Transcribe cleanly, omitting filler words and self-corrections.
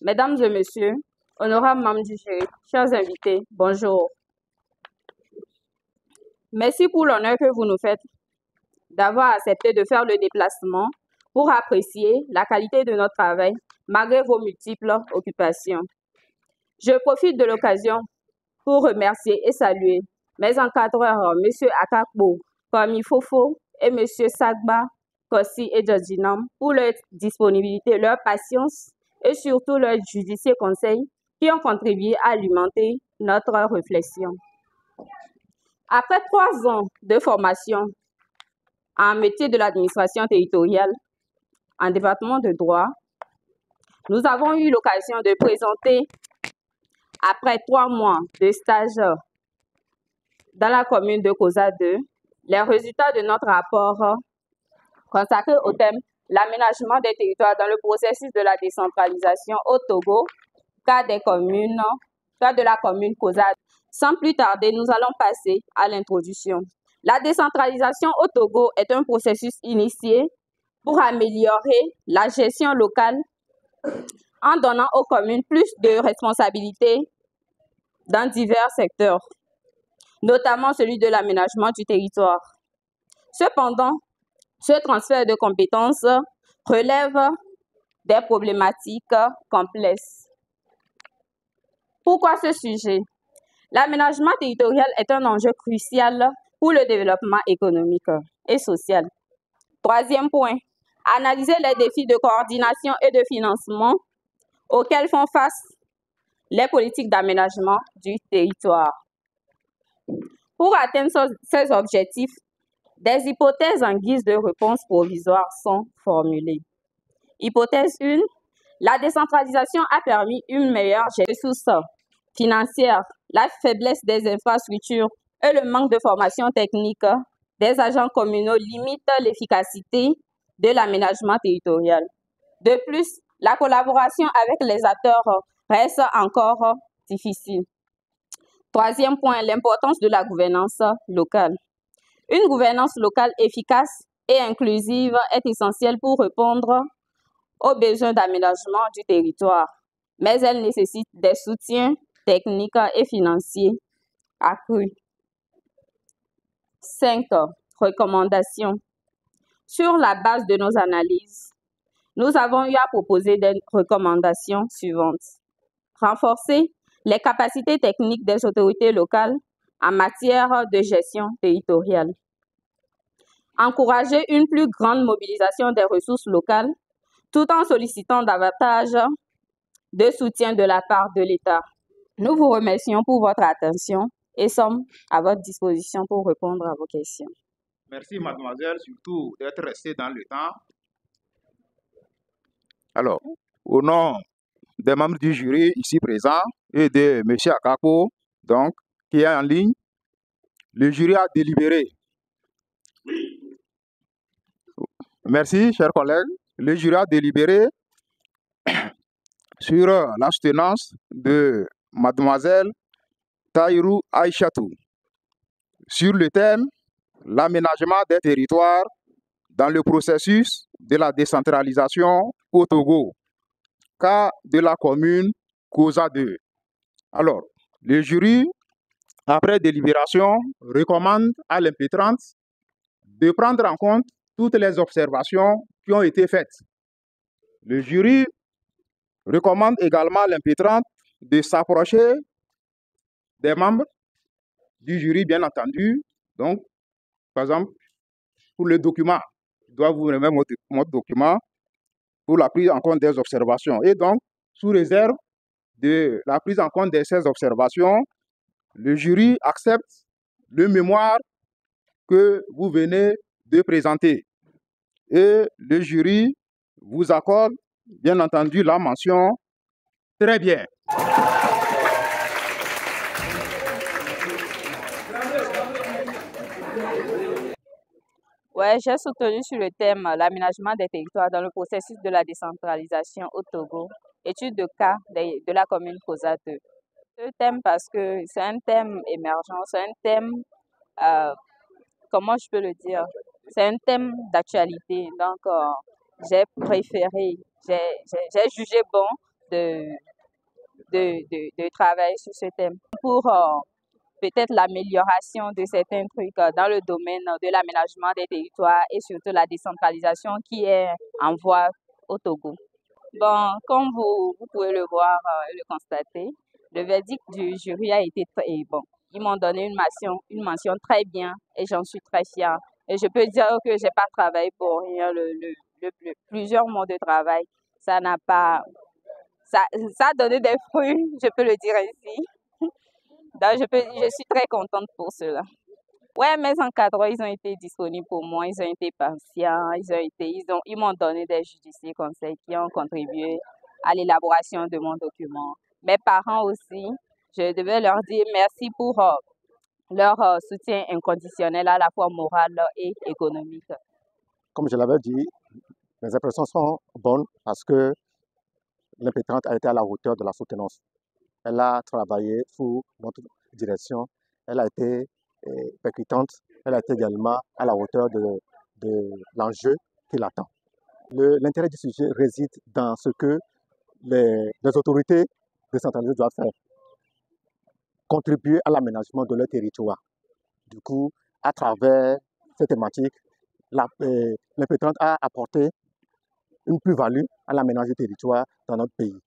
Mesdames et messieurs, honorables membres du jury, chers invités, bonjour. Merci pour l'honneur que vous nous faites d'avoir accepté de faire le déplacement pour apprécier la qualité de notre travail malgré vos multiples occupations. Je profite de l'occasion pour remercier et saluer mes encadreurs, M. Akakbo, Kwame Fofo et M. Sagba, Kossi et Georginam, pour leur disponibilité, leur patience et surtout leur judicieux conseil qui ont contribué à alimenter notre réflexion. Après 3 ans de formation en métier de l'administration territoriale en département de droit, nous avons eu l'occasion de présenter, après 3 mois de stage dans la commune de Koza 2, les résultats de notre rapport consacré au thème « L'aménagement des territoires dans le processus de la décentralisation au Togo, cas de la commune Koza 2 ». Sans plus tarder, nous allons passer à l'introduction. La décentralisation au Togo est un processus initié pour améliorer la gestion locale en donnant aux communes plus de responsabilités dans divers secteurs, notamment celui de l'aménagement du territoire. Cependant, ce transfert de compétences relève des problématiques complexes. Pourquoi ce sujet? L'aménagement territorial est un enjeu crucial pour le développement économique et social. Troisième point, analyser les défis de coordination et de financement auxquels font face les politiques d'aménagement du territoire. Pour atteindre ces objectifs, des hypothèses en guise de réponse provisoire sont formulées. Hypothèse 1, la décentralisation a permis une meilleure gestion des ressources financières, la faiblesse des infrastructures et le manque de formation technique des agents communaux limitent l'efficacité de l'aménagement territorial. De plus, la collaboration avec les acteurs reste encore difficile. Troisième point, l'importance de la gouvernance locale. Une gouvernance locale efficace et inclusive est essentielle pour répondre aux besoins d'aménagement du territoire, mais elle nécessite des soutiens techniques et financiers accrus. 5. Recommandations. Sur la base de nos analyses, nous avons eu à proposer des recommandations suivantes. Renforcer les capacités techniques des autorités locales en matière de gestion territoriale. Encourager une plus grande mobilisation des ressources locales tout en sollicitant davantage de soutien de la part de l'État. Nous vous remercions pour votre attention et sommes à votre disposition pour répondre à vos questions. Merci, mademoiselle, surtout d'être restée dans le temps. Alors, au nom des membres du jury ici présents et de M. Akako, donc, qui est en ligne, le jury a délibéré. Merci, chers collègues. Le jury a délibéré sur la soutenance de mademoiselle Taïrou Aïchatou sur le thème « L'aménagement des territoires dans le processus de la décentralisation au Togo, cas de la commune Koza 2. » Alors, le jury, après délibération, recommande à l'impétrante de prendre en compte toutes les observations qui ont été faites. Le jury recommande également à l'impétrante de s'approcher des membres du jury, bien entendu. Donc, par exemple, pour le document, je dois vous remettre mon document pour la prise en compte des observations. Et donc, sous réserve de la prise en compte de ces observations, le jury accepte le mémoire que vous venez de présenter. Et le jury vous accorde, bien entendu, la mention « Très bien ». Ouais, j'ai soutenu sur le thème « L'aménagement des territoires dans le processus de la décentralisation au Togo, étude de cas de la commune Koza 2 ». Ce thème parce que c'est un thème émergent, c'est un thème, comment je peux le dire, c'est un thème d'actualité. Donc, j'ai jugé bon de, de travailler sur ce thème pour peut-être l'amélioration de certains trucs dans le domaine de l'aménagement des territoires et surtout la décentralisation qui est en voie au Togo. Bon, comme vous pouvez le voir et le constater, le verdict du jury a été très bon. Ils m'ont donné une mention très bien et j'en suis très fière. Et je peux dire que j'ai pas travaillé pour rien. Plusieurs mois de travail, ça n'a pas, ça a donné des fruits, je peux le dire ainsi. Donc, je suis très contente pour cela. Ouais, mes encadrants, ils ont été disponibles pour moi, ils ont été patients, ils m'ont donné des judicieux conseils qui ont contribué à l'élaboration de mon document. Mes parents aussi, je devais leur dire merci pour leur soutien inconditionnel à la fois moral et économique. Comme je l'avais dit, mes impressions sont bonnes parce que l'impétrante a été à la hauteur de la soutenance. Elle a travaillé sous notre direction, elle a été percutante, elle a été également à la hauteur de l'enjeu qui l'attend. L'intérêt du sujet réside dans ce que les autorités décentralisées doivent faire, contribuer à l'aménagement de leur territoire. Du coup, à travers cette thématique, l'impétrante a apporté une plus-value à l'aménagement du territoire dans notre pays.